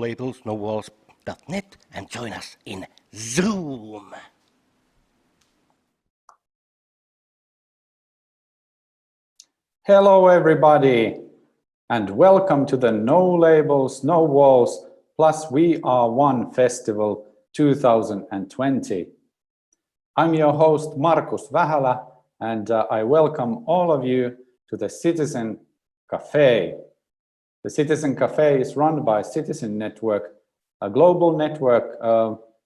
labelsnowalls.net and join us in Zoom. Hello everybody and welcome to the No Labels, No Walls plus We Are One Festival 2020. I'm your host Markus Vähälä and I welcome all of you to the Citizen Café. The Citizen Café is run by Citizen Network, a global network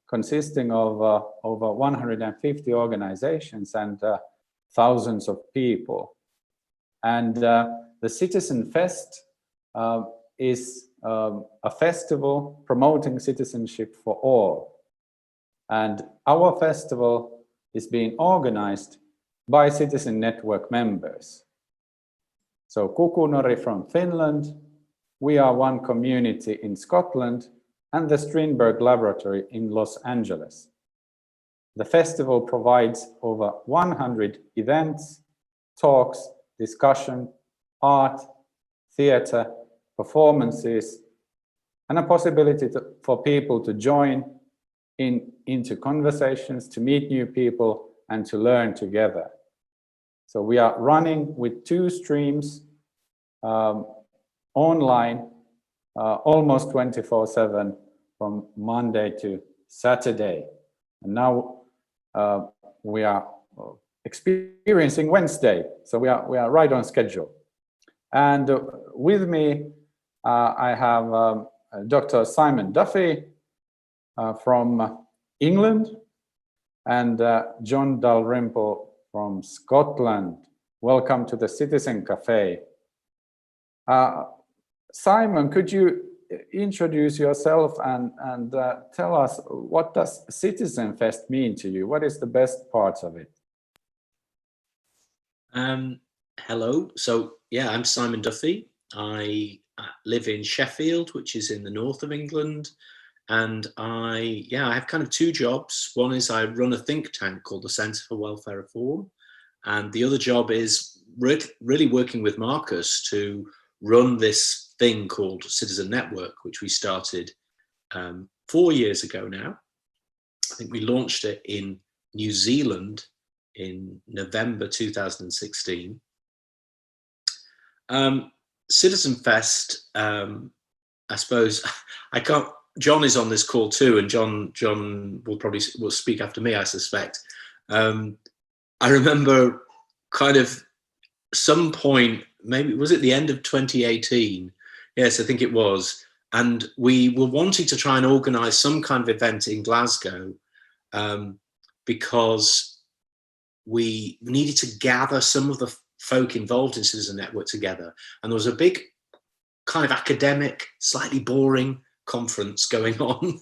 consisting of over 150 organizations and thousands of people. And the CitizenFest is a festival promoting citizenship for all. And our festival is being organized by Citizen Network members. So Kukunori from Finland, We Are One Community in Scotland, and the Strindberg Laboratory in Los Angeles. The festival provides over 100 events, talks, discussion, art, theatre, performances, and a possibility for people to join into conversations, to meet new people, and to learn together. So we are running with 2 streams online, almost 24/7 from Monday to Saturday. And now we are experiencing Wednesday, so we are right on schedule. And with me, I have Dr. Simon Duffy from England and John Dalrymple from Scotland. Welcome to the Citizen Café. Simon, could you introduce yourself and tell us, what does CitizenFest mean to you? What is the best parts of it? Hello. So yeah, I'm Simon Duffy. I live in Sheffield, which is in the north of England. And I have kind of 2 jobs. One is I run a think tank called the Centre for Welfare Reform. And the other job is really working with Markus to run this thing called Citizen Network, which we started 4 years ago now. I think we launched it in New Zealand in November 2016. CitizenFest, I suppose, John is on this call too, and John will speak after me, I suspect. I remember kind of some point, maybe was it the end of 2018? Yes, I think it was. And we were wanting to try and organize some kind of event in Glasgow because we needed to gather some of the folk involved in Citizen Network together. And there was a big kind of academic, slightly boring conference going on,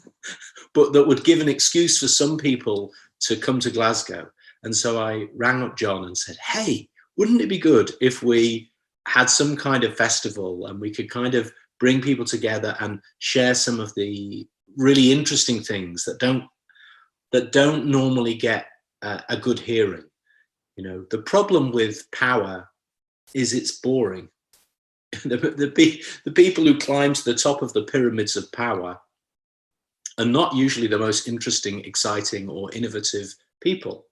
but that would give an excuse for some people to come to Glasgow. And so I rang up John and said, hey, wouldn't it be good if we had some kind of festival and we could kind of bring people together and share some of the really interesting things that don't normally get a good hearing. You know, the problem with power is it's boring. The people who climb to the top of the pyramids of power are not usually the most interesting, exciting, or innovative people.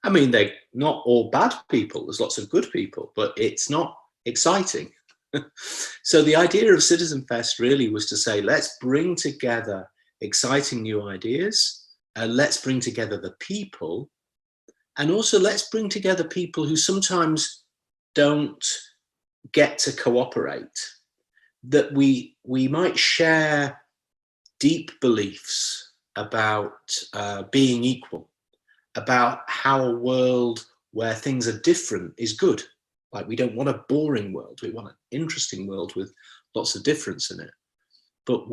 I mean, they're not all bad people. There's lots of good people, but it's not exciting. So the idea of CitizenFest really was to say, let's bring together exciting new ideas. Let's bring together the people. And also let's bring together people who sometimes don't get to cooperate, that we might share deep beliefs about being equal, about how a world where things are different is good. Like, we don't want a boring world, we want an interesting world with lots of difference in it. But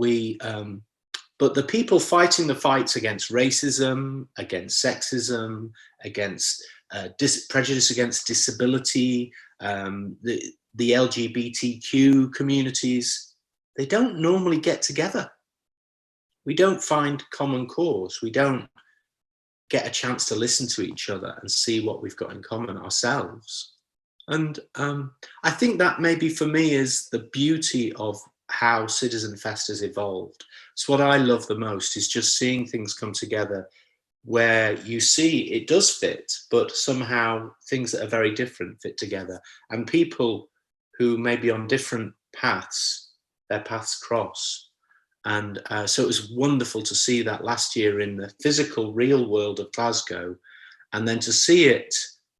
but the people fighting the fights against racism, against sexism, against prejudice against disability, the LGBTQ communities, they don't normally get together. We don't find common cause. We don't get a chance to listen to each other and see what we've got in common ourselves. And I think that maybe for me is the beauty of how CitizenFest has evolved. It's what I love the most, is just seeing things come together where you see it does fit, but somehow things that are very different fit together. And people who may be on different paths, their paths cross. And so it was wonderful to see that last year in the physical, real world of Glasgow, and then to see it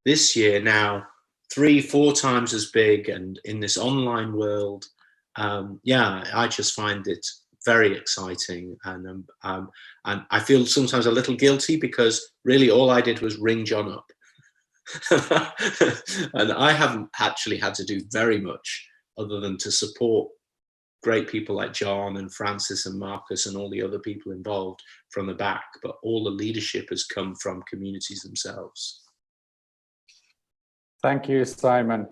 this year now 3-4 times as big and in this online world. Yeah, I just find it very exciting, and I feel sometimes a little guilty because really all I did was ring John up. And I haven't actually had to do very much other than to support great people like John and Francis and Marcus and all the other people involved from the back, but all the leadership has come from communities themselves. Thank you, Simon.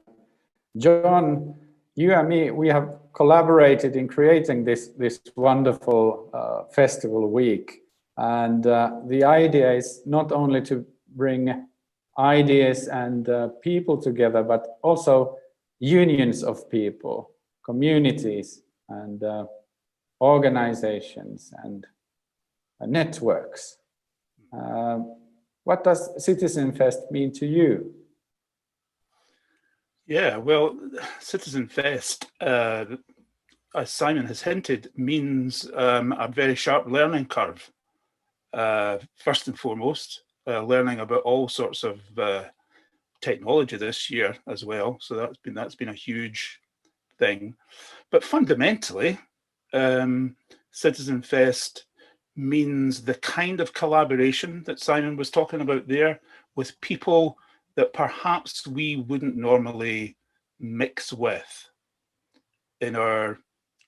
John, you and me, we have collaborated in creating this wonderful festival week. And the idea is not only to bring ideas and people together, but also unions of people, communities, and organizations and networks. What does CitizenFest mean to you? Yeah, well, CitizenFest, as Simon has hinted, means a very sharp learning curve. First and foremost, learning about all sorts of technology this year as well. So that's been a huge thing. But fundamentally, CitizenFest means the kind of collaboration that Simon was talking about there with people that perhaps we wouldn't normally mix with in our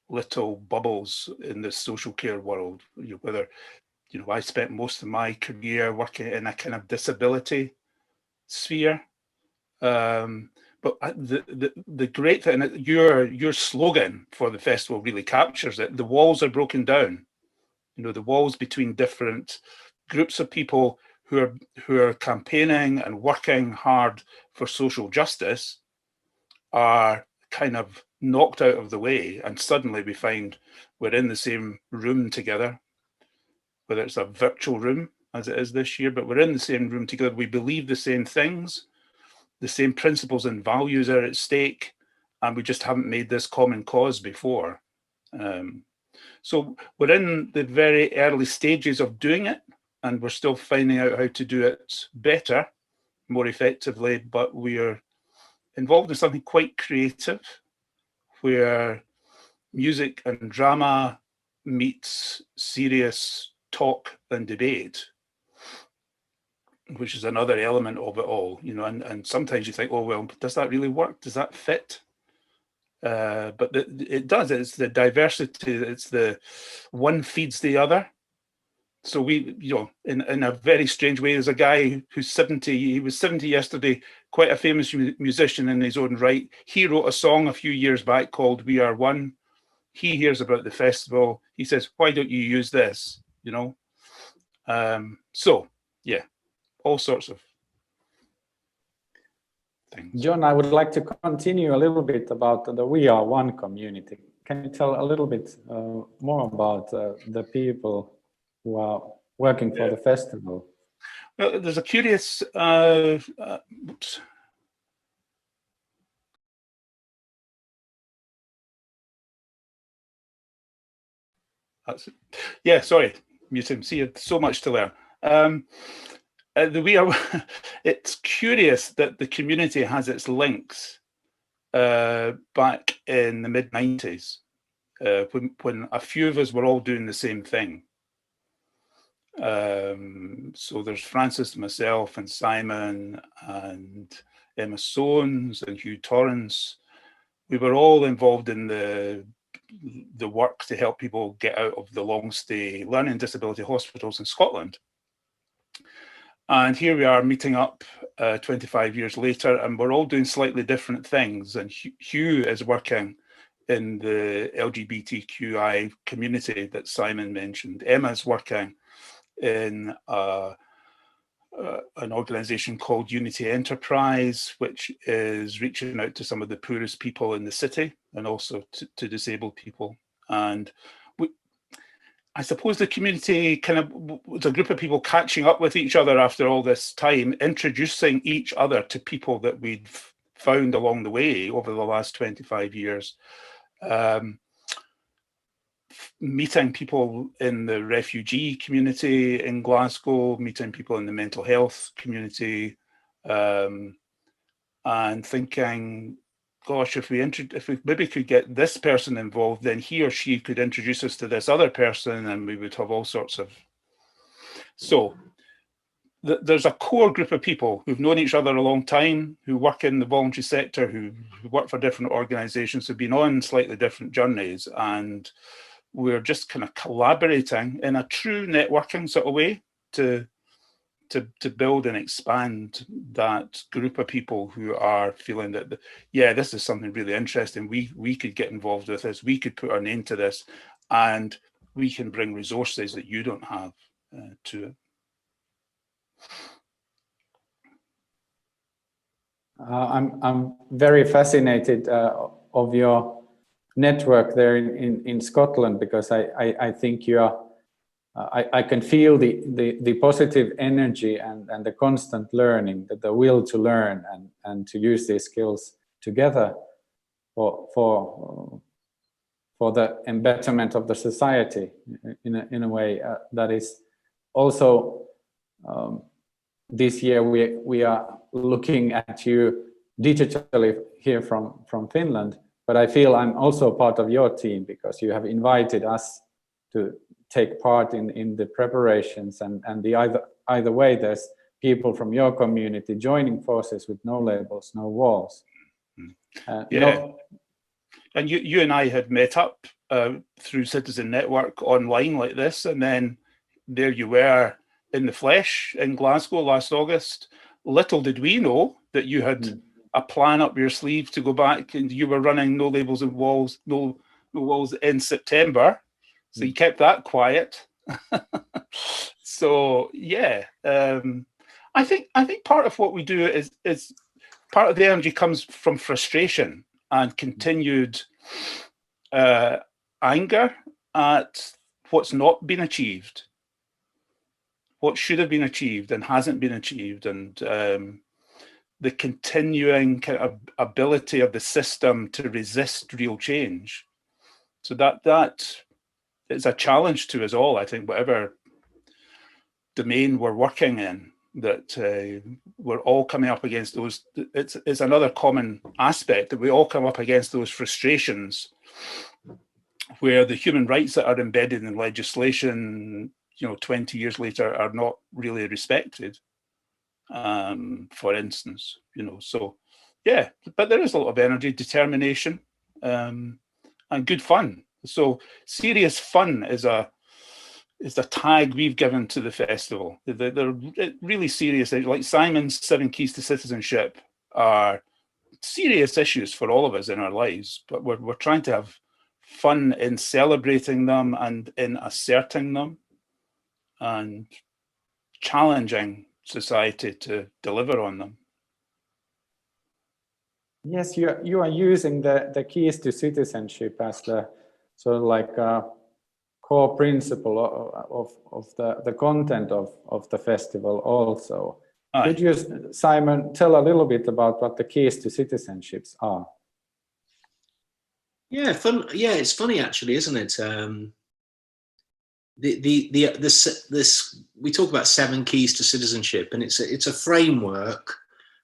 little bubbles in the social care world. Whether, I spent most of my career working in a kind of disability sphere. But the great thing, your slogan for the festival really captures it. The walls are broken down. The walls between different groups of people who are campaigning and working hard for social justice are kind of knocked out of the way, and suddenly we find we're in the same room together, whether it's a virtual room as it is this year, but we're in the same room together. We believe the same things, the same principles and values are at stake, and we just haven't made this common cause before. So we're in the very early stages of doing it, and we're still finding out how to do it better, more effectively, but we are involved in something quite creative, where music and drama meets serious talk and debate, which is another element of it all, and sometimes you think, oh, well, does that really work? Does that fit? But it does. It's the diversity. It's the one feeds the other. So we, in a very strange way, there's a guy who's 70. He was 70 yesterday, quite a famous musician in his own right. He wrote a song a few years back called "We Are One." He hears about the festival. He says, "Why don't you use this?" So yeah, all sorts of things. John, I would like to continue a little bit about the We Are One community. Can you tell a little bit more about the people who are working for the festival? Well, there's a curious, oops. Yeah, sorry, mute him. See, so much to learn. It's curious that the community has its links back in the mid-90s, when a few of us were all doing the same thing. So there's Francis, myself, and Simon, and Emma Soanes, and Hugh Torrance. We were all involved in the work to help people get out of the long stay learning disability hospitals in Scotland. And here we are meeting up 25 years later, and we're all doing slightly different things. And Hugh is working in the LGBTQI community that Simon mentioned. Emma's working in an organization called Unity Enterprise, which is reaching out to some of the poorest people in the city and also to disabled people. And I suppose the community kind of was a group of people catching up with each other after all this time, introducing each other to people that we'd found along the way over the last 25 years. Meeting people in the refugee community in Glasgow, meeting people in the mental health community, and thinking, gosh, if we maybe could get this person involved, then he or she could introduce us to this other person, and we would have all sorts of. So there's a core group of people who've known each other a long time, who work in the voluntary sector, who work for different organisations, who've been on slightly different journeys, and we're just kind of collaborating in a true networking sort of way to build and expand that group of people who are feeling that, yeah, this is something really interesting. We could get involved with this. We could put our name to this, and we can bring resources that you don't have to it. I'm very fascinated of your network there in Scotland, because I think you are. I can feel the positive energy and the constant learning, the will to learn and to use these skills together for the embetterment of the society in a way that is also this year we are looking at you digitally here from Finland, but I feel I'm also part of your team because you have invited us to take part in the preparations and either way there's people from your community joining forces with No Labels, No Walls. And you and I had met up through Citizen Network online like this, and then there you were in the flesh in Glasgow last August. Little did we know that you had a plan up your sleeve to go back, and you were running No Labels and Walls, No Walls in September. So you kept that quiet. So yeah, I think part of what we do is part of the energy comes from frustration and continued anger at what's not been achieved, what should have been achieved and hasn't been achieved, and the continuing kind of ability of the system to resist real change. So that is a challenge to us all, I think, whatever domain we're working in, that we're all coming up against those. It's another common aspect that we all come up against those frustrations where the human rights that are embedded in legislation, 20 years later are not really respected, for instance, so yeah, but there is a lot of energy, determination, and good fun. So serious fun is the tag we've given to the festival. They're really serious, like Simon's 7 Keys to Citizenship are serious issues for all of us in our lives, but we're trying to have fun in celebrating them and in asserting them and challenging society to deliver on them. Yes, you are using the keys to citizenship as the sort of like core principle of the content of the festival also. Aye. Could you, Simon, tell a little bit about what the keys to citizenships are? Yeah, fun. Yeah, it's funny actually, isn't it? This we talk about 7 keys to citizenship, and it's a framework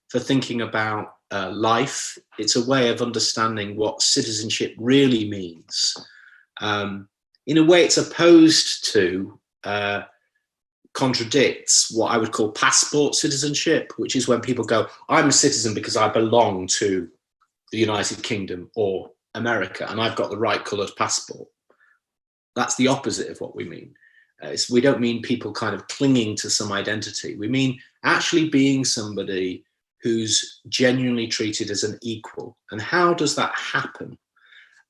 for thinking about life. It's a way of understanding what citizenship really means. In a way, it's opposed to, contradicts what I would call passport citizenship, which is when people go, I'm a citizen because I belong to the United Kingdom or America, and I've got the right coloured passport. That's the opposite of what we mean. We don't mean people kind of clinging to some identity. We mean actually being somebody who's genuinely treated as an equal. And how does that happen?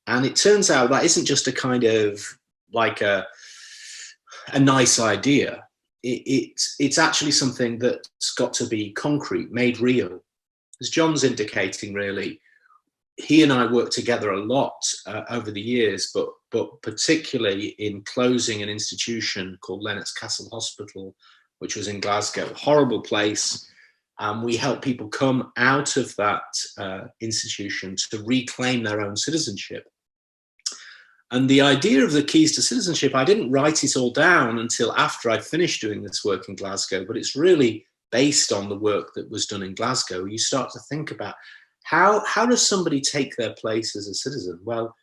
And it turns out that isn't just a kind of like a nice idea. It's actually something that's got to be concrete, made real. As John's indicating, really, he and I worked together a lot over the years, but particularly in closing an institution called Lennox Castle Hospital, which was in Glasgow, horrible place. We helped people come out of that institution to reclaim their own citizenship. And the idea of the keys to citizenship, I didn't write it all down until after I'd finished doing this work in Glasgow, but it's really based on the work that was done in Glasgow. You start to think about how does somebody take their place as a citizen? Well,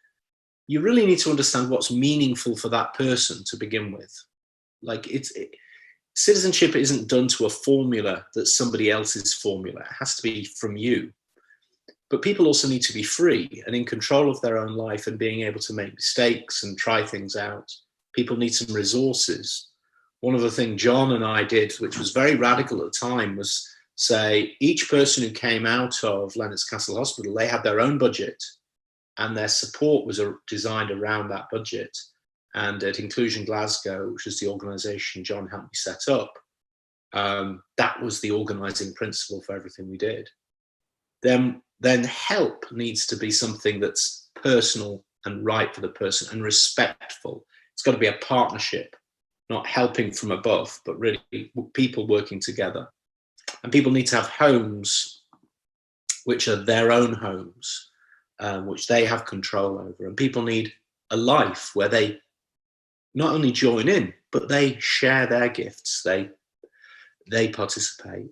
you really need to understand what's meaningful for that person to begin with. Like citizenship isn't done to a formula that's somebody else's formula. It has to be from you. But people also need to be free and in control of their own life and being able to make mistakes and try things out. People need some resources. One of the things John and I did, which was very radical at the time, was say each person who came out of Lennox Castle Hospital, they had their own budget and their support was designed around that budget. And at Inclusion Glasgow, which is the organisation John helped me set up, that was the organising principle for everything we did. Then help needs to be something that's personal and right for the person and respectful. It's got to be a partnership, not helping from above, but really people working together. And people need to have homes which are their own homes, which they have control over. And people need a life where they not only join in, but they share their gifts. They participate.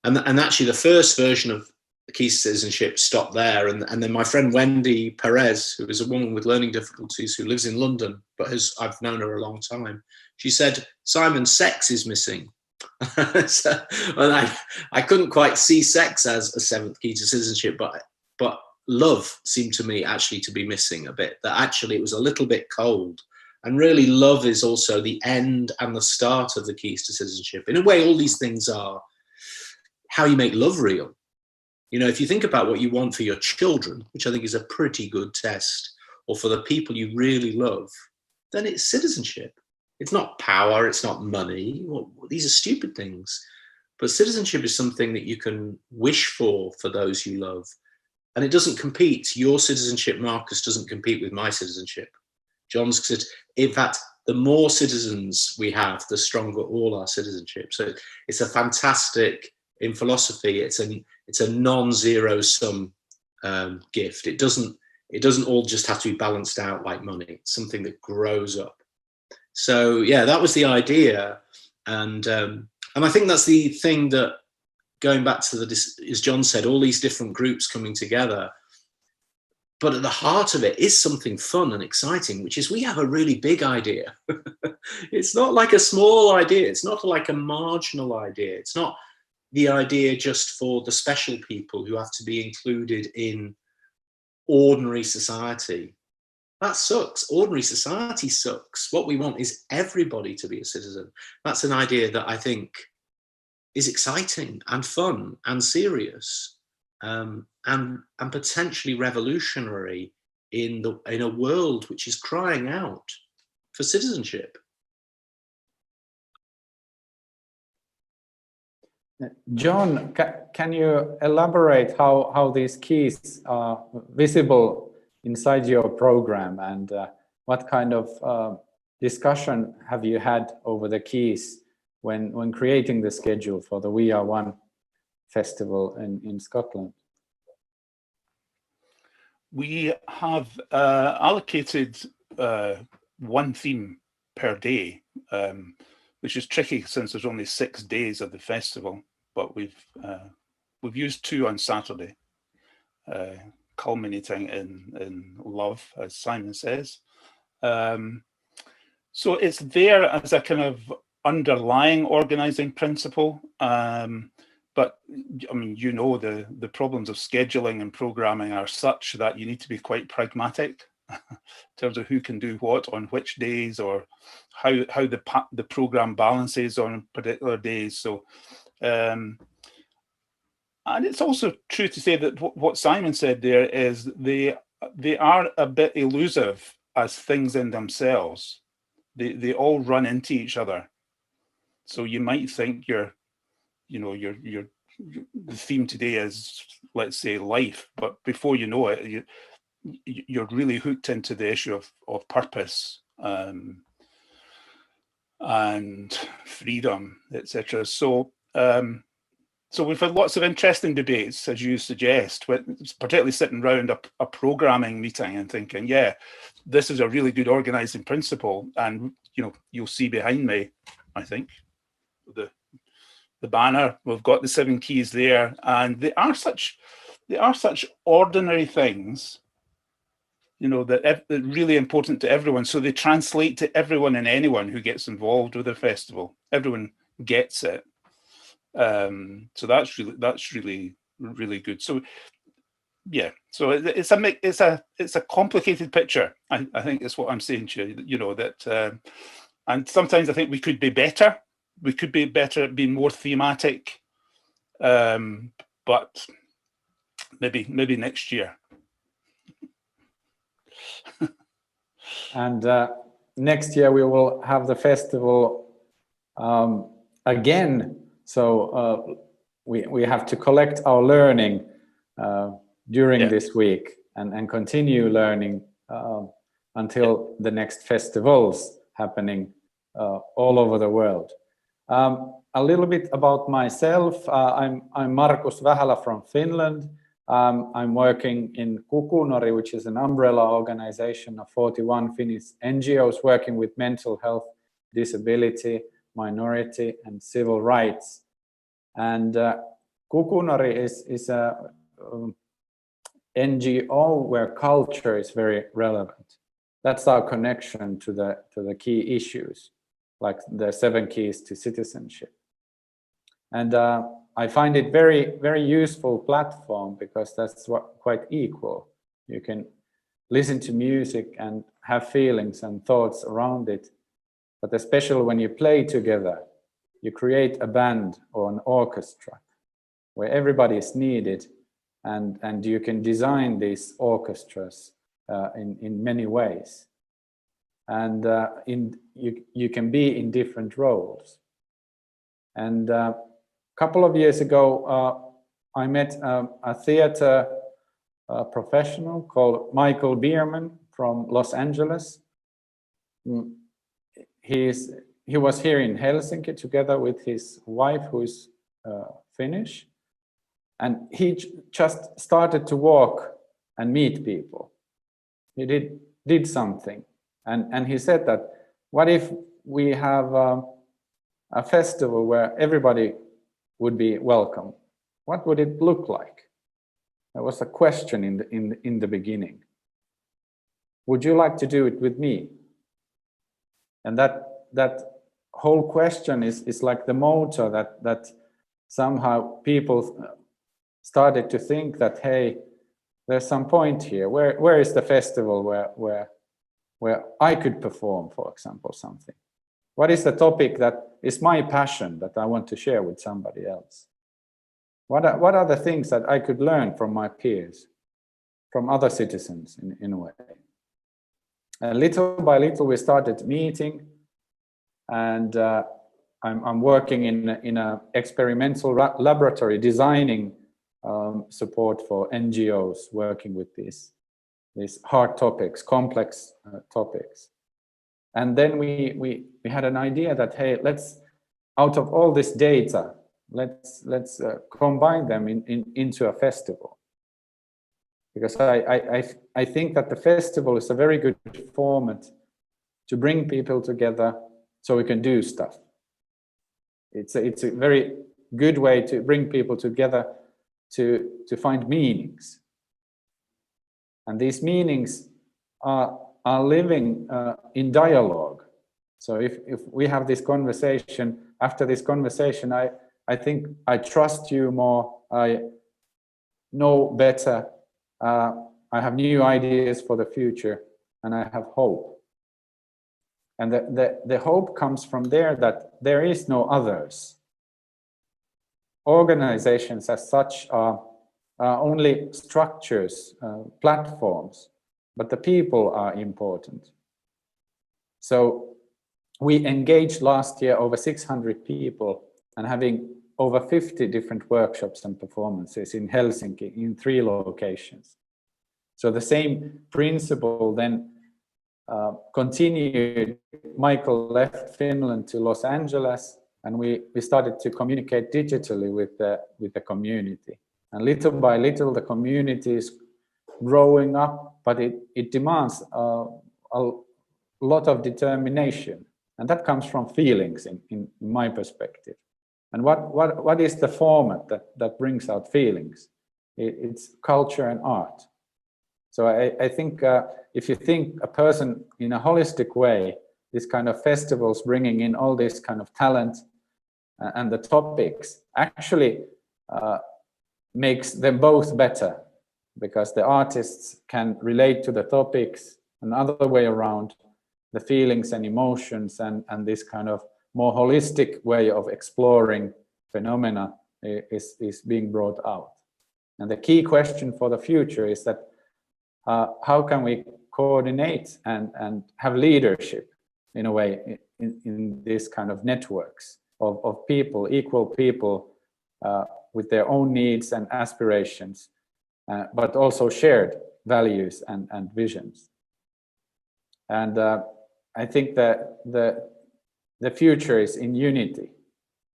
And actually the first version of the Keys to Citizenship stopped there. And then my friend Wendy Perez, who is a woman with learning difficulties who lives in London, but I've known her a long time, she said, Simon, sex is missing. And I couldn't quite see sex as a seventh key to citizenship, but love seemed to me actually to be missing a bit, that actually it was a little bit cold. And really love is also the end and the start of the keys to citizenship. In a way, all these things are how you make love real. You know, if you think about what you want for your children, which I think is a pretty good test, or for the people you really love, then it's citizenship. It's not power, it's not money. Well, these are stupid things. But citizenship is something that you can wish for those you love. And it doesn't compete. Your citizenship, Marcus, doesn't compete with my citizenship. John's, in fact, the more citizens we have, the stronger all our citizenship. So it's a fantastic, in philosophy, it's a non-zero sum gift. It doesn't all just have to be balanced out like money. It's something that grows up. So yeah, that was the idea, and I think that's the thing that, going back to as John said, all these different groups coming together. But at the heart of it is something fun and exciting, which is we have a really big idea. It's not like a small idea. It's not like a marginal idea. It's not the idea just for the special people who have to be included in ordinary society. That sucks. Ordinary society sucks. What we want is everybody to be a citizen. That's an idea that I think is exciting and fun and serious, and potentially revolutionary in a world which is crying out for citizenship. John, can you elaborate how these keys are visible inside your program, and what kind of discussion have you had over the keys when creating the schedule for the We Are One festival in Scotland? We have allocated one theme per day, which is tricky since there's only 6 days of the festival, but we've used 2 on Saturday, culminating in love, as Simon says. So it's there as a kind of underlying organizing principle. But I mean, you know, the problems of scheduling and programming are such that you need to be quite pragmatic in terms of who can do what on which days, or how the program balances on particular days. So, and it's also true to say that what Simon said there is they are a bit elusive as things in themselves. They all run into each other. So you might think you're the theme today is, let's say, life, but before you know it, you're really hooked into the issue of purpose and freedom, etc. So we've had lots of interesting debates, as you suggest, particularly sitting around a programming meeting and thinking, yeah, this is a really good organizing principle. And you'll see behind me, I think, the banner. We've got the 7 keys there, and they are such ordinary things, that are really important to everyone. So they translate to everyone and anyone who gets involved with the festival. Everyone gets it. So that's really good. So yeah, so it's a complicated picture. I think is what I'm saying to you. That and sometimes I think we could be better. We could be better at being more thematic, but maybe next year. And next year we will have the festival again. So we have to collect our learning during this week and continue learning until the next festivals happening all over the world. A little bit about myself. I'm Markus Vähälä from Finland. I'm working in Kukunori, which is an umbrella organization of 41 Finnish NGOs working with mental health, disability, minority, and civil rights. And Kukunori is a NGO where culture is very relevant. That's our connection to the key issues, like the 7 keys to citizenship. And I find it very, very useful platform because that's quite equal. You can listen to music and have feelings and thoughts around it. But especially when you play together, you create a band or an orchestra where everybody is needed, and you can design these orchestras in many ways. And you can be in different roles. And couple of years ago, I met a theater professional called Michael Bierman from Los Angeles. He was here in Helsinki together with his wife, who is Finnish, and he just started to walk and meet people. He did something, and he said that, what if we have a festival where everybody would be welcome? What would it look like? That was a question in the beginning. Would you like to do it with me? And that whole question is like the motor that somehow people started to think that, hey, there's some point here. Where is the festival where I could perform, for example, something? What is the topic that is my passion that I want to share with somebody else? What are the things that I could learn from my peers, from other citizens in a way? And little by little we started meeting, and I'm working in a experimental laboratory designing support for NGOs working with these hard topics, complex topics. And then we had an idea that, hey, let's, out of all this data, let's combine them into a festival. Because I think that the festival is a very good format to bring people together so we can do stuff. It's a very good way to bring people together to find meanings. And these meanings are living in dialogue. So if we have this conversation, after this conversation, I think I trust you more, I know better, I have new ideas for the future, and I have hope. And the hope comes from there, that there is no others. Organizations as such are only structures, platforms, but the people are important. So we engaged last year over 600 people, and having over 50 different workshops and performances in Helsinki in 3 locations. So the same principle then continued. Michael left Finland to Los Angeles, and we started to communicate digitally with the community. And little by little, the community is growing up, but it demands a lot of determination, and that comes from feelings in my perspective. And what is the format that brings out feelings? It's culture and art. So I think if you think a person in a holistic way, this kind of festivals bringing in all this kind of talent and the topics actually makes them both better, because the artists can relate to the topics, another way around, the feelings and emotions, and this kind of more holistic way of exploring phenomena is being brought out. And the key question for the future is that how can we coordinate and have leadership in a way in this kind of networks of people, equal people with their own needs and aspirations, but also shared values and visions. And I think that the future is in unity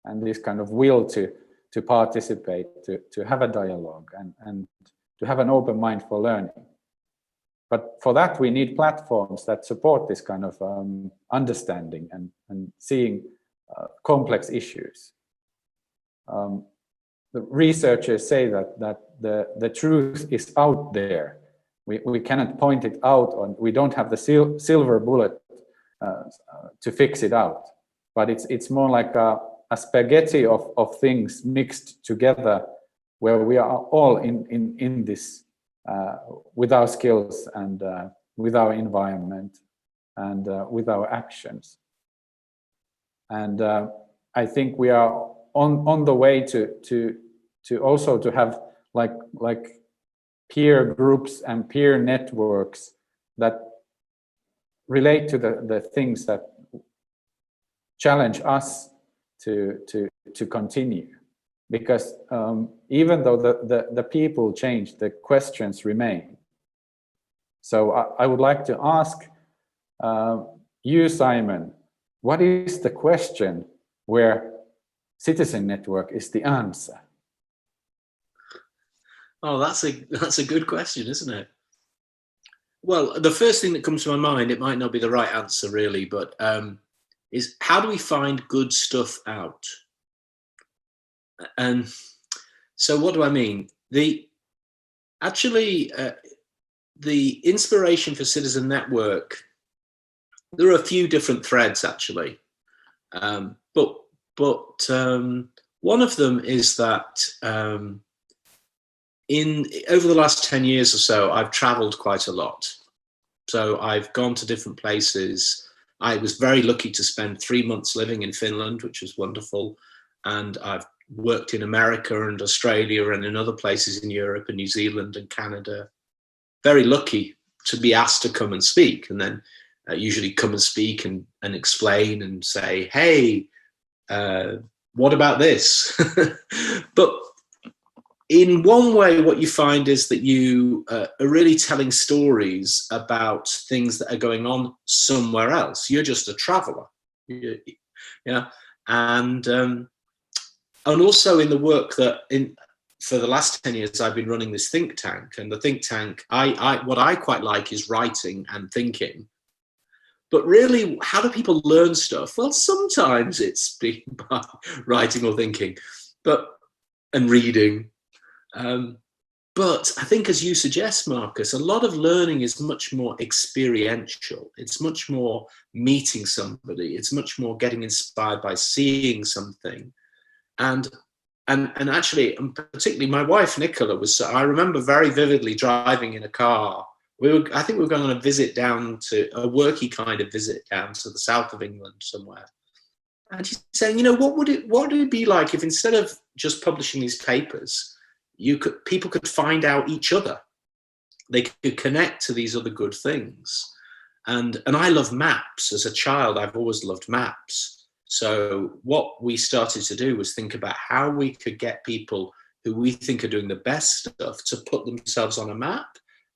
and this kind of will to participate, to have a dialogue and to have an open mind for learning. But for that, we need platforms that support this kind of understanding and seeing complex issues. The researchers say that the truth is out there. We cannot point it out, or we don't have the silver bullet to fix it out. But it's more like a spaghetti of things mixed together, where we are all in this with our skills and with our environment and with our actions. And I think we are on the way to also to have like peer groups and peer networks that relate to the things that challenge us to continue. Because even though the people change, the questions remain. So I would like to ask you, Simon, what is the question where Citizen Network is the answer? Oh, that's a good question, isn't it? Well, the first thing that comes to my mind, it might not be the right answer really, but is how do we find good stuff out? And so what do I mean? The inspiration for Citizen Network, there are a few different threads actually, but one of them is that over the last 10 years or so, I've traveled quite a lot. So I've gone to different places. I was very lucky to spend 3 months living in Finland, which was wonderful. And I've worked in America and Australia and in other places in Europe and New Zealand and Canada. Very lucky to be asked to come and speak, and then usually come and speak and explain and say, hey, what about this? But in one way, what you find is that you are really telling stories about things that are going on somewhere else. You're just a traveler. Yeah. And also in the work that for the last 10 years, I've been running this think tank, and the think tank, what I quite like is writing and thinking. But really, how do people learn stuff? Well, sometimes it's by writing or thinking, and reading. But I think, as you suggest, Markus, a lot of learning is much more experiential. It's much more meeting somebody. It's much more getting inspired by seeing something. And actually, particularly my wife, Nicola, I remember very vividly driving in a car. I think we were going on a visit down to a worky kind of visit down to the south of England somewhere. And she's saying, what would it be like if instead of just publishing these papers, people could find out each other. They could connect to these other good things. And I love maps. As a child, I've always loved maps. So what we started to do was think about how we could get people who we think are doing the best stuff to put themselves on a map,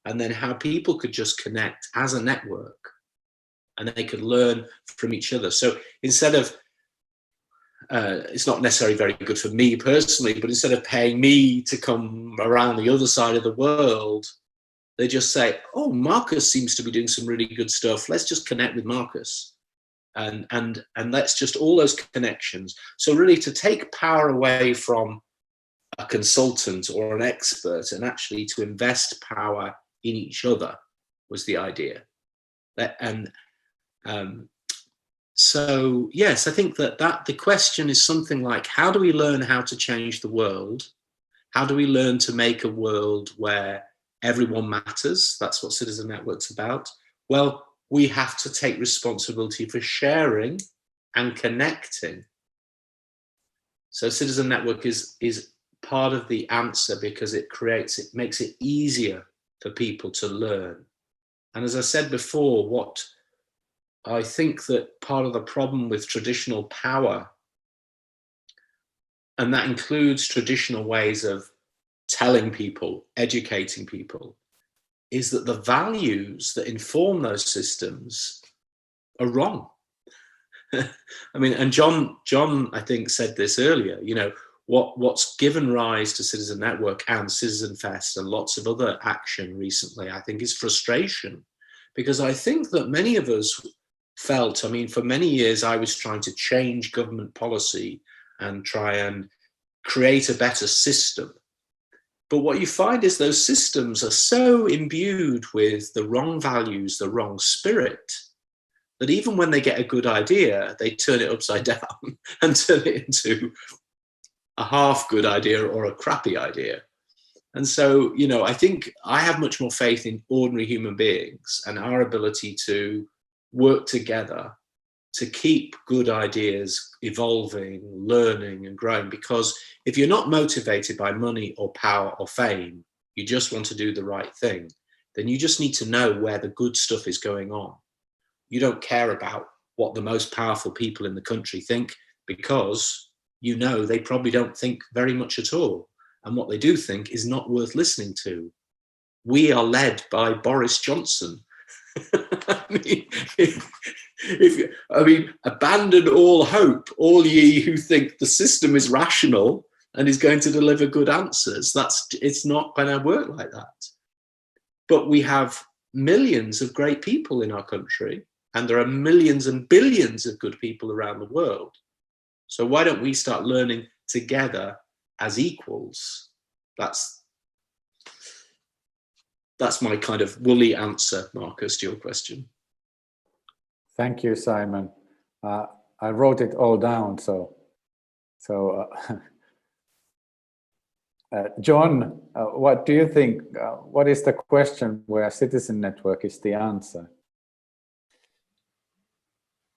and then how people could just connect as a network and they could learn from each other. So instead of, it's not necessarily very good for me personally, but instead of paying me to come around the other side of the world, they just say, oh, Markus seems to be doing some really good stuff. Let's just connect with Markus. And let's just all those connections. So really to take power away from a consultant or an expert and actually to invest power in each other was the idea. So yes, I think that the question is something like, how do we learn how to change the world? How do we learn to make a world where everyone matters? That's what Citizen Network's about. Well, we have to take responsibility for sharing and connecting. So Citizen Network is part of the answer, because it makes it easier for people to learn. And as I said before, what I think that part of the problem with traditional power, and that includes traditional ways of telling people, educating people, is that the values that inform those systems are wrong. I mean, and John, I think, said this earlier, you know, what's given rise to Citizen Network and CitizenFest and lots of other action recently, I think, is frustration. Because I think that many of us felt, I mean, for many years, I was trying to change government policy and try and create a better system. But what you find is those systems are so imbued with the wrong values, the wrong spirit, that even when they get a good idea, they turn it upside down and turn it into a half good idea or a crappy idea. And so, you know, I think I have much more faith in ordinary human beings and our ability to work together to keep good ideas evolving, learning and growing. Because if you're not motivated by money or power or fame, you just want to do the right thing, then you just need to know where the good stuff is going on. You don't care about what the most powerful people in the country think, because you know they probably don't think very much at all. And what they do think is not worth listening to. We are led by Boris Johnson. I mean, abandon all hope, all ye who think the system is rational and is going to deliver good answers. It's not going to work like that. But we have millions of great people in our country, and there are millions and billions of good people around the world. So why don't we start learning together as equals? That's my kind of woolly answer, Markus, to your question. Thank you, Simon. I wrote it all down. John, what do you think? What is the question where Citizen Network is the answer?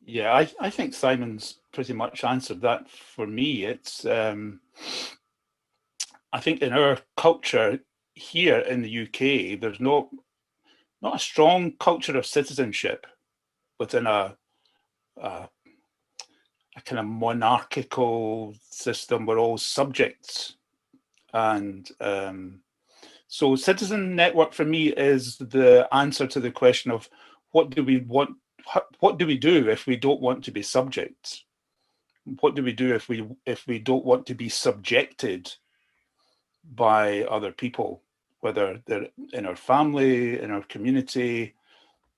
Yeah, I think Simon's pretty much answered that for me. It's I think in our culture here in the UK, there's not a strong culture of citizenship within a kind of monarchical system. We're all subjects. And so Citizen Network for me is the answer to the question of what do we do if we don't want to be subjects? What do we do if we don't want to be subjected by other people, whether they're in our family, in our community,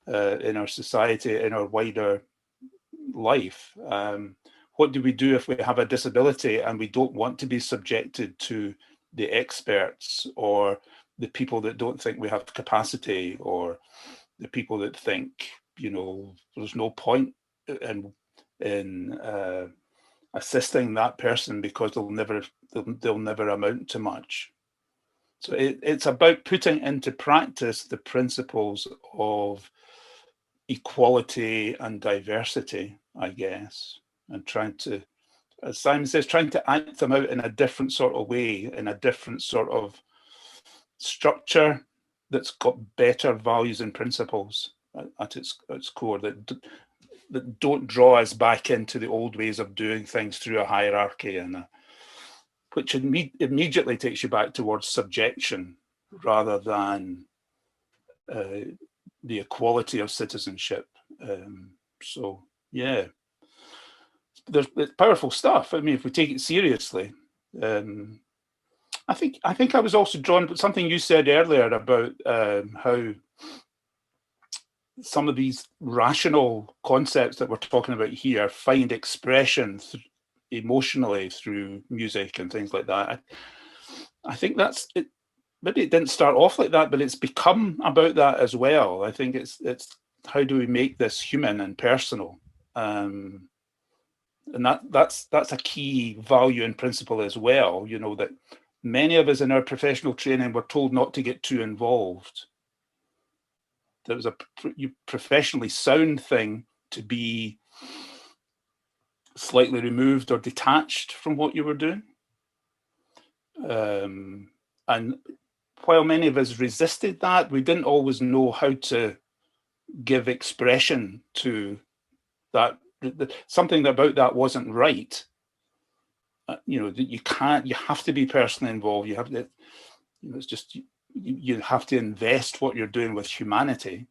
in our society, in our wider life? What do we do if we have a disability and we don't want to be subjected to the experts or the people that don't think we have capacity, or the people that think, you know, there's no point in assisting that person because they'll never amount to much. So it's about putting into practice the principles of equality and diversity, I guess, and trying to, as Simon says, trying to act them out in a different sort of way, in a different sort of structure that's got better values and principles at its core, that that don't draw us back into the old ways of doing things through a hierarchy, and which immediately takes you back towards subjection rather than the equality of citizenship. So yeah, it's powerful stuff. I mean, if we take it seriously, I think I was also drawn to something you said earlier about how some of these rational concepts that we're talking about here find expression emotionally through music and things like that. I think that's it. Maybe it didn't start off like that, but it's become about that as well. I think it's how do we make this human and personal, and that's a key value and principle as well. You know, that many of us in our professional training were told not to get too involved. There was a professionally sound thing to be slightly removed or detached from what you were doing. And while many of us resisted that, we didn't always know how to give expression to that. Something about that wasn't right. You know, that you have to be personally involved. You have to, you know, it's just, you have to invest what you're doing with humanity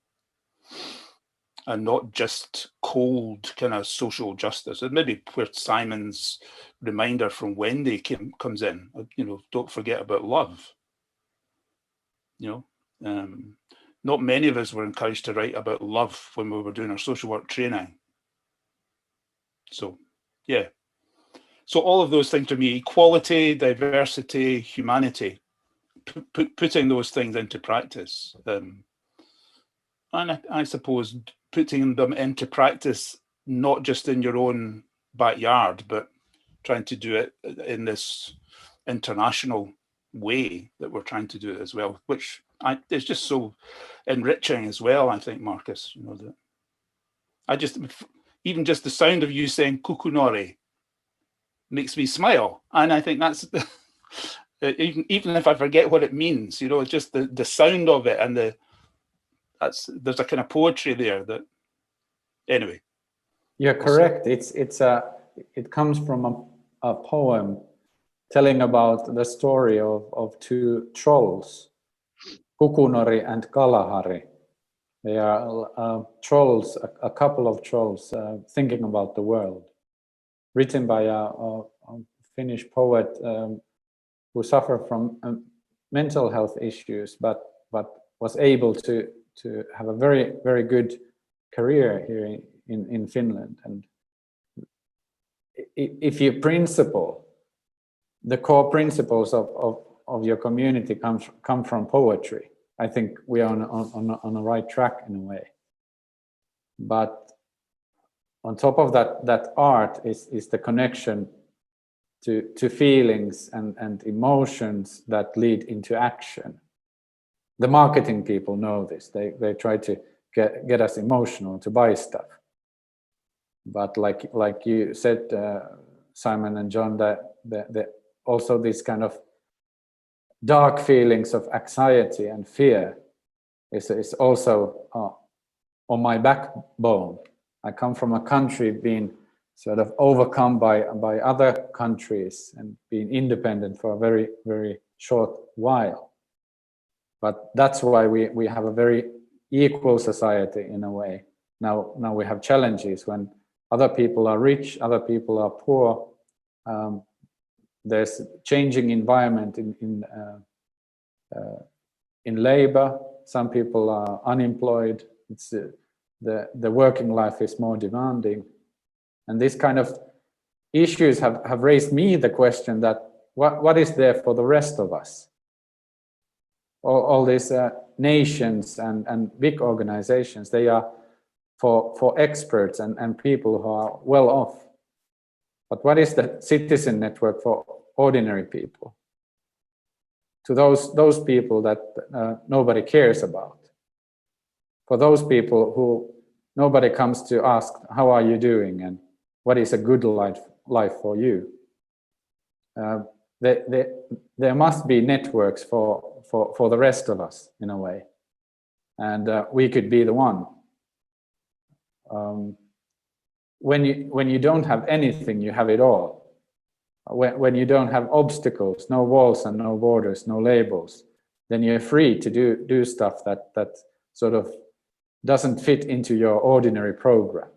and not just cold kind of social justice. And maybe where Simon's reminder from Wendy comes in, you know, don't forget about love. You know, not many of us were encouraged to write about love when we were doing our social work training. So, yeah. So all of those things to me, equality, diversity, humanity, putting those things into practice. And I suppose putting them into practice, not just in your own backyard, but trying to do it in this international way that we're trying to do it as well, which it's just so enriching as well, I think, Markus. You know, that even just the sound of you saying kukunori makes me smile. And I think that's, even if I forget what it means, you know, it's just the sound of it, and there's a kind of poetry there that, anyway. You're correct. It comes from a poem telling about the story of two trolls, Kukunori and Kalahari. They are trolls, a couple of trolls thinking about the world, written by a Finnish poet who suffered from mental health issues, but was able to have a very, very good career here in Finland. And if you the core principles of your community come from poetry, I think we are on the right track in a way. But on top of that art is the connection to feelings and emotions that lead into action. The marketing people know this. They try to get us emotional to buy stuff. But like you said, Simon and John, that also these kind of dark feelings of anxiety and fear is also on my backbone. I come from a country being sort of overcome by other countries and being independent for a very, very short while. But that's why we have a very equal society in a way. Now we have challenges when other people are rich, other people are poor. There's changing environment in labor. Some people are unemployed. It's the working life is more demanding, and these kind of issues have raised me the question that what is there for the rest of us? All these nations and big organizations, they are for experts and people who are well off. But what is the citizen network for ordinary people? To those people that nobody cares about. For those people who nobody comes to ask, how are you doing and what is a good life for you? There must be networks for the rest of us in a way. And we could be the one. when you don't have anything, you have it all. When you don't have obstacles, no walls and no borders, no labels, then you're free to do stuff that sort of doesn't fit into your ordinary program.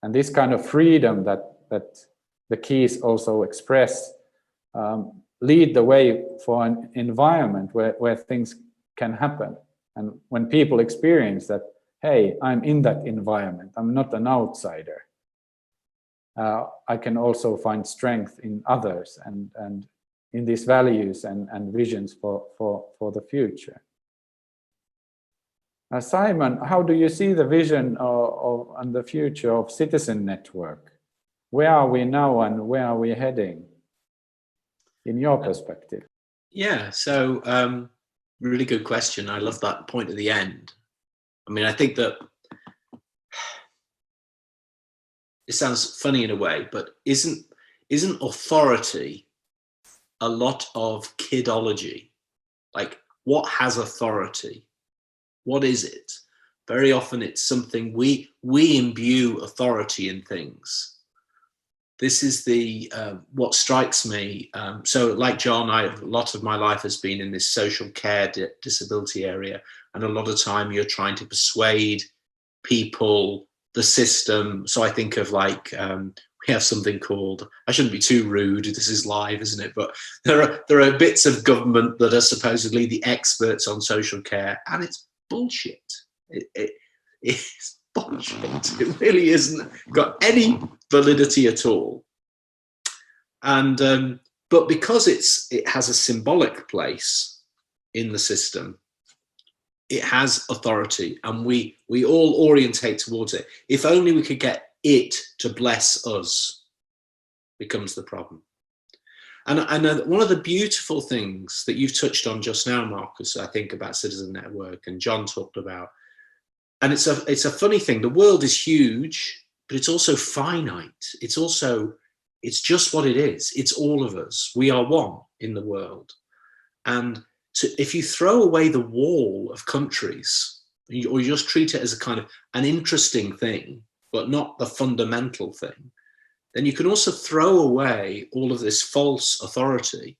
And this kind of freedom that the keys also express lead the way for an environment where things can happen. And when people experience that, hey, I'm in that environment, I'm not an outsider, I can also find strength in others and in these values and visions for the future. Simon, how do you see the vision and the future of Citizen Network? Where are we now and where are we heading in your perspective? Yeah, so really good question. I love that point at the end. I mean, I think that it sounds funny in a way, but isn't authority a lot of kidology? Like, what has authority? What is it? Very often it's something we imbue authority in things. This is the what strikes me. So like John, a lot of my life has been in this social care disability area, and a lot of time you're trying to persuade people, the system. So I think of like we have something called, I shouldn't be too rude, this is live, isn't it? But there are bits of government that are supposedly the experts on social care, and it's bullshit. It's bullshit. It really isn't got any validity at all. And but because it has a symbolic place in the system, it has authority, and we all orientate towards it. If only we could get it to bless us, becomes the problem. And one of the beautiful things that you've touched on just now, Markus, I think about Citizen Network, and John talked about, and it's a funny thing. The world is huge, but it's also finite. It's just what it is. It's all of us. We are one in the world. And if you throw away the wall of countries, or you just treat it as a kind of an interesting thing, but not the fundamental thing, then you can also throw away all of this false authority.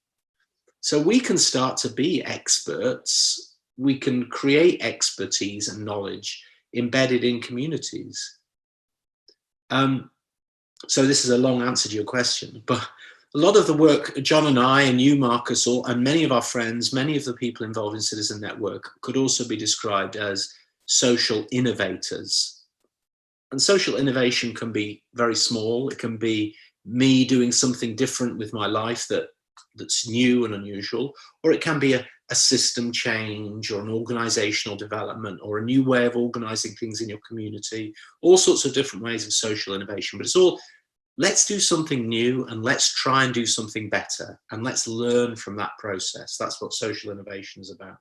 So we can start to be experts. We can create expertise and knowledge embedded in communities. So this is a long answer to your question, but a lot of the work, John and I and you, Markus, and many of our friends, many of the people involved in Citizen Network could also be described as social innovators. And social innovation can be very small. It can be me doing something different with my life that's new and unusual, or it can be a system change or an organizational development or a new way of organizing things in your community, all sorts of different ways of social innovation. But it's all, let's do something new and let's try and do something better, and let's learn from that process. That's what social innovation is about.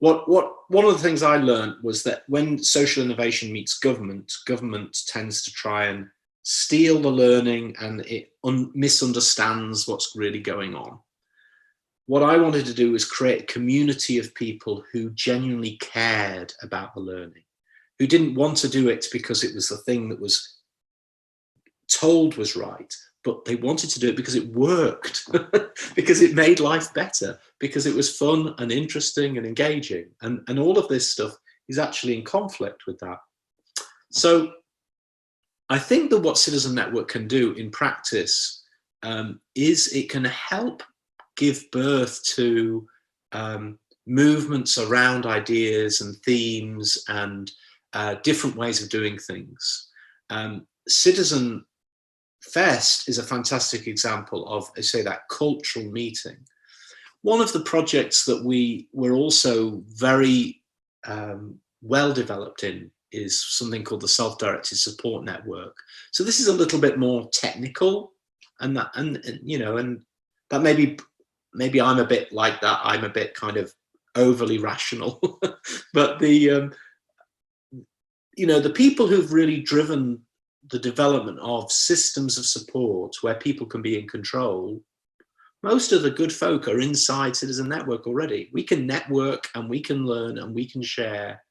One of the things I learned was that when social innovation meets government, government tends to try and steal the learning, and it misunderstands what's really going on. What I wanted to do was create a community of people who genuinely cared about the learning, who didn't want to do it because it was the thing that was told was right, but they wanted to do it because it worked, because it made life better, because it was fun and interesting and engaging. And all of this stuff is actually in conflict with that. So I think that what Citizen Network can do in practice is it can help give birth to movements around ideas and themes and different ways of doing things. CitizenFest is a fantastic example of, I say, that cultural meeting. One of the projects that we were also very well developed in is something called the Self-Directed Support Network. So this is a little bit more technical, and that maybe I'm a bit like that. I'm a bit kind of overly rational, but the people who've really driven the development of systems of support where people can be in control, most of the good folk are inside Citizen Network already. We can network and we can learn and we can share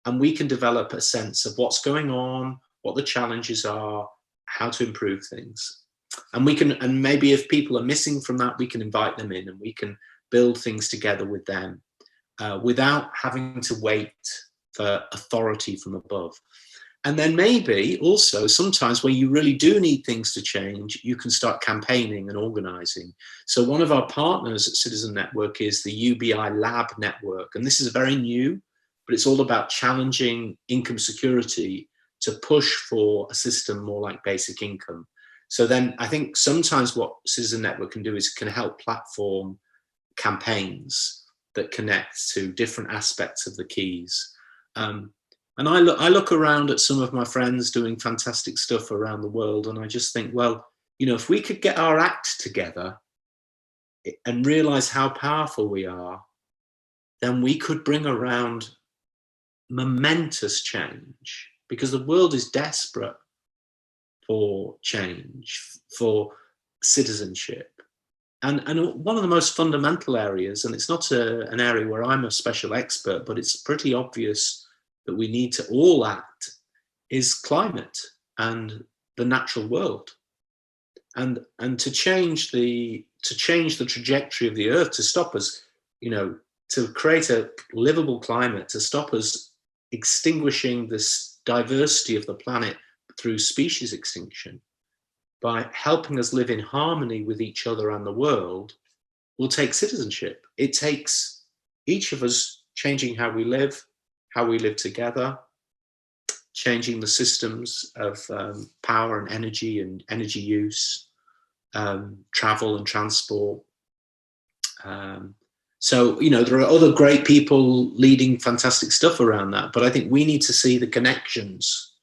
and we can develop a sense of what's going on, what the challenges are, how to improve things. And we can, and maybe if people are missing from that, we can invite them in and we can build things together with them without having to wait for authority from above. And then maybe also sometimes when you really do need things to change, you can start campaigning and organizing. So one of our partners at Citizen Network is the UBI Lab Network. And this is very new, but it's all about challenging income security to push for a system more like basic income. So then I think sometimes what Citizen Network can do is can help platform campaigns that connect to different aspects of the keys. And I look around at some of my friends doing fantastic stuff around the world, and I just think, well, you know, if we could get our act together and realize how powerful we are, then we could bring around momentous change, because the world is desperate for change, for citizenship. And one of the most fundamental areas, and it's not an area where I'm a special expert, but it's pretty obvious that we need to all act, is climate and the natural world. And to change the trajectory of the earth, to stop us, you know, to create a livable climate, to stop us extinguishing this diversity of the planet through species extinction, by helping us live in harmony with each other and the world, will take citizenship. It takes each of us changing how we live together, changing the systems of power and energy use, travel and transport. So, you know, there are other great people leading fantastic stuff around that, but I think we need to see the connections,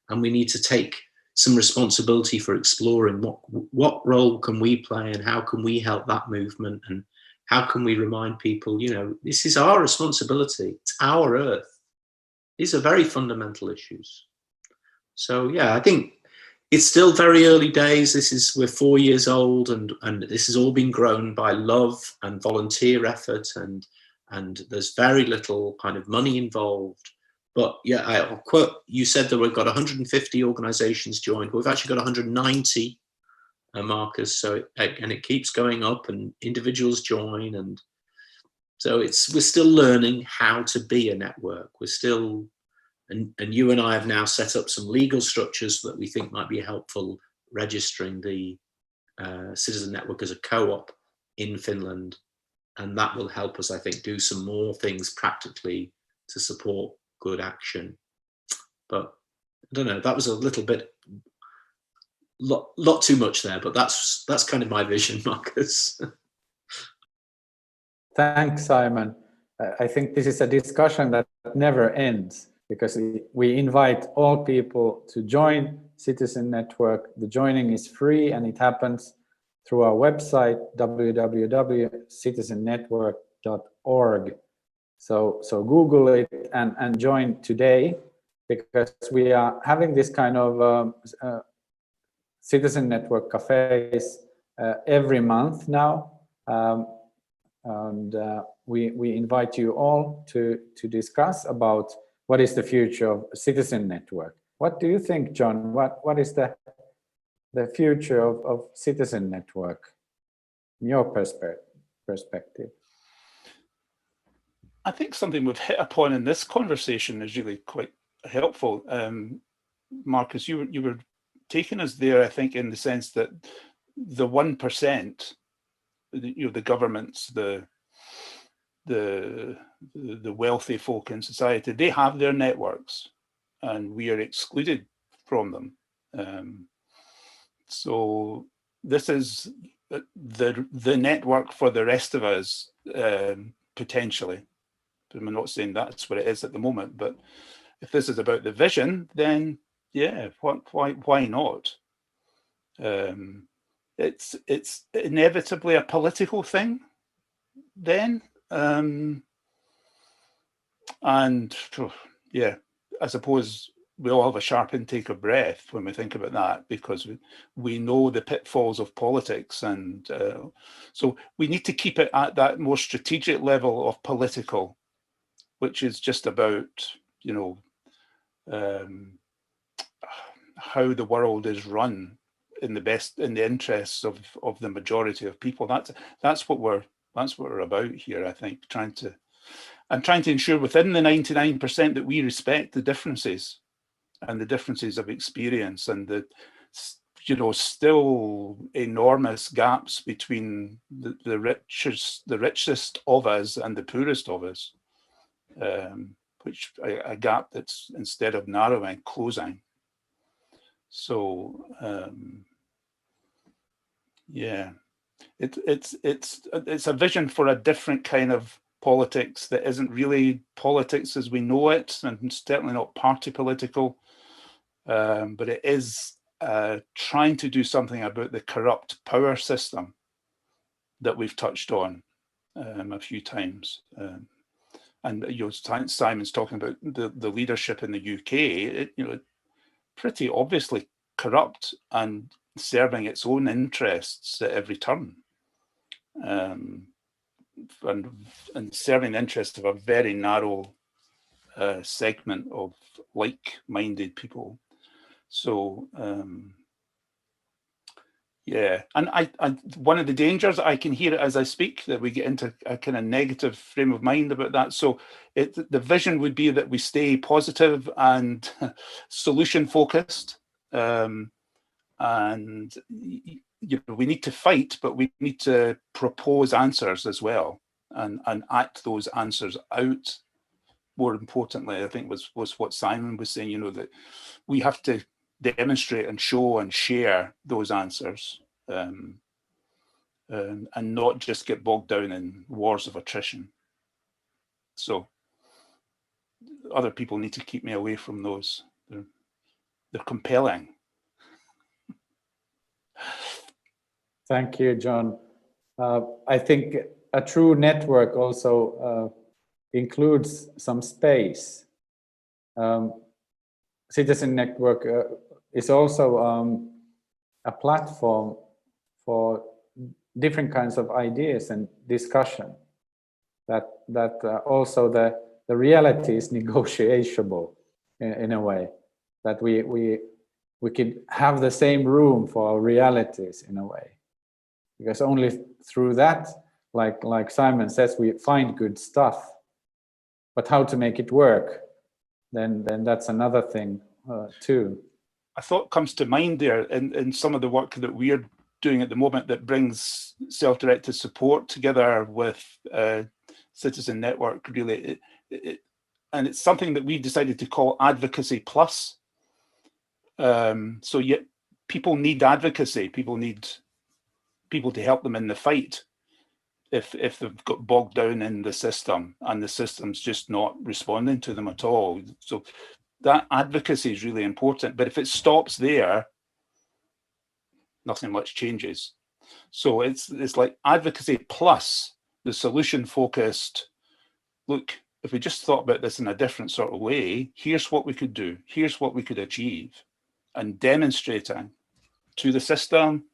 and we need to take some responsibility for exploring what role can we play, and how can we help that movement, and how can we remind people, you know, this is our responsibility, it's our earth. These are very fundamental issues. So yeah, I think it's still very early days. We're 4 years old, and this has all been grown by love and volunteer effort, and there's very little kind of money involved. But yeah, I'll quote, you said that we've got 150 organizations joined. We've actually got 190, Marcus. So it keeps going up, and individuals join, and so we're still learning how to be a network. We're still, and you and I have now set up some legal structures that we think might be helpful, registering the Citizen Network as a co-op in Finland. And that will help us, I think, do some more things practically to support good action. But I don't know, that was a little bit, lot too much there, but that's kind of my vision, Marcus. Thanks, Simon. I think this is a discussion that never ends, because we invite all people to join Citizen Network. The joining is free, and it happens through our website, www.citizennetwork.org. So Google it and join today, because we are having this kind of Citizen Network cafes every month now. And we invite you all to discuss about what is the future of Citizen Network. What do you think, John? What is the future of Citizen Network in your perspective? I think something we've hit upon in this conversation is really quite helpful. Marcus, you were taking us there, I think, in the sense that the 1%, you know, the governments, the wealthy folk in society, they have their networks, and we are excluded from them. So this is the network for the rest of us, potentially. I'm not saying that's what it is at the moment, but if this is about the vision, then yeah, why not? It's inevitably a political thing then, and yeah, I suppose we all have a sharp intake of breath when we think about that, because we know the pitfalls of politics, and so we need to keep it at that more strategic level of political, which is just about, you know, how the world is run in the interests of the majority of people. That's what we're about here, I think, trying to ensure within the 99% that we respect the differences and the differences of experience, and the still enormous gaps between the richest of us and the poorest of us, which a gap that's, instead of narrowing, closing. So yeah, it's a vision for a different kind of politics that isn't really politics as we know it, and certainly not party political, but it is trying to do something about the corrupt power system that we've touched on a few times. And Simon's talking about the leadership in the UK, pretty obviously corrupt and serving its own interests at every turn, and serving the interests of a very narrow segment of like-minded people. So yeah, and I one of the dangers, I can hear it as I speak, that we get into a kind of negative frame of mind about that. So the vision would be that we stay positive and solution focused, and we need to fight, but we need to propose answers as well, and act those answers out. More importantly, I think was what Simon was saying, that we have to demonstrate and show and share those answers, and not just get bogged down in wars of attrition. So other people need to keep me away from those. They're compelling. Thank you, John. I think a true network also includes some space. Citizen Network is also a platform for different kinds of ideas and discussion. That also the reality is negotiable in a way, that we could have the same room for our realities in a way, because only through that, like Simon says, we find good stuff. But how to make it work, then that's another thing too. A thought comes to mind there in some of the work that we're doing at the moment that brings self-directed support together with Citizen Network, really. And it's something that we decided to call Advocacy Plus. So yet people need advocacy. People need people to help them in the fight if they've got bogged down in the system and the system's just not responding to them at all. So that advocacy is really important. But if it stops there, nothing much changes. So it's like Advocacy Plus, the solution focused, look, if we just thought about this in a different sort of way, here's what we could do, here's what we could achieve, and demonstrating to the system,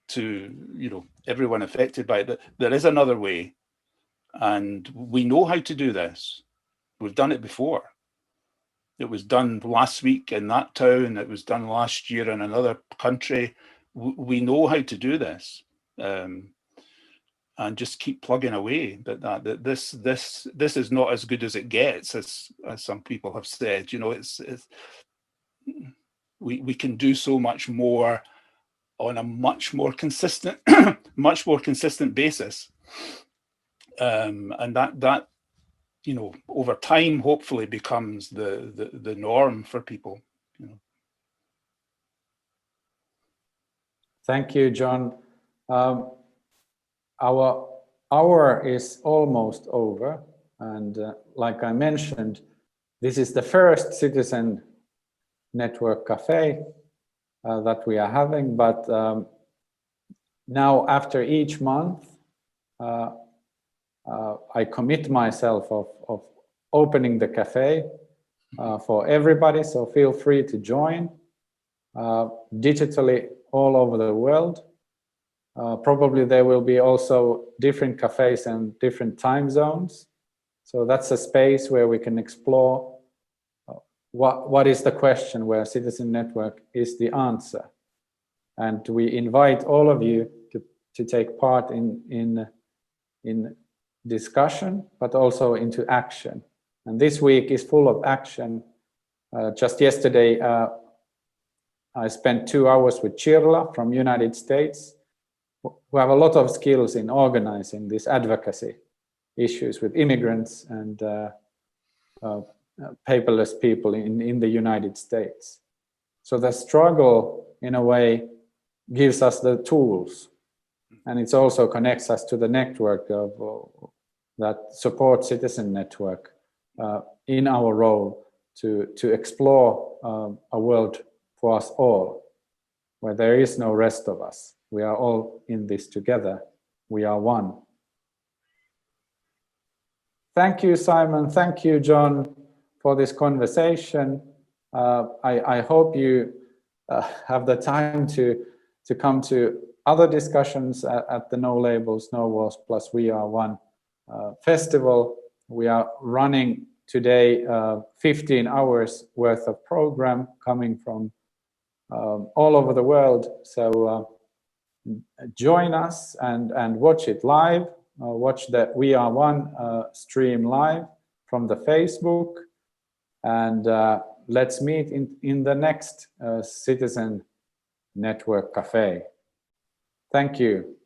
to everyone affected by it, that there is another way, and we know how to do this. We've done it before. It was done last week in that town. It was done last year in another country. We know how to do this, and just keep plugging away. That this is not as good as it gets, as some people have said. We can do so much more on a much more consistent basis, and that over time hopefully becomes the norm for people. Thank you, John. Our hour is almost over, and like I mentioned, this is the first Citizen Network Café that we are having, but now after each month I commit myself of opening the café for everybody, so feel free to join digitally all over the world. Probably there will be also different cafes and different time zones, so that's a space where we can explore what is the question where Citizen Network is the answer. And we invite all of you to take part in discussion, but also into action. And this week is full of action. Just yesterday, I spent 2 hours with Chirla from United States, who have a lot of skills in organizing these advocacy issues with immigrants and paperless people in the United States. So the struggle, in a way, gives us the tools, and it also connects us to the network that supports Citizen Network in our role to explore a world for us all, where there is no rest of us. We are all in this together. We are one. Thank you, Simon. Thank you, John, for this conversation. I hope you have the time to come to other discussions at the No Labels, No Walls Plus We Are One festival. We are running today 15 hours worth of program coming from all over the world. So join us and watch it live. Watch the We Are One stream live from the Facebook. And let's meet in the next Citizen Network Café. Thank you.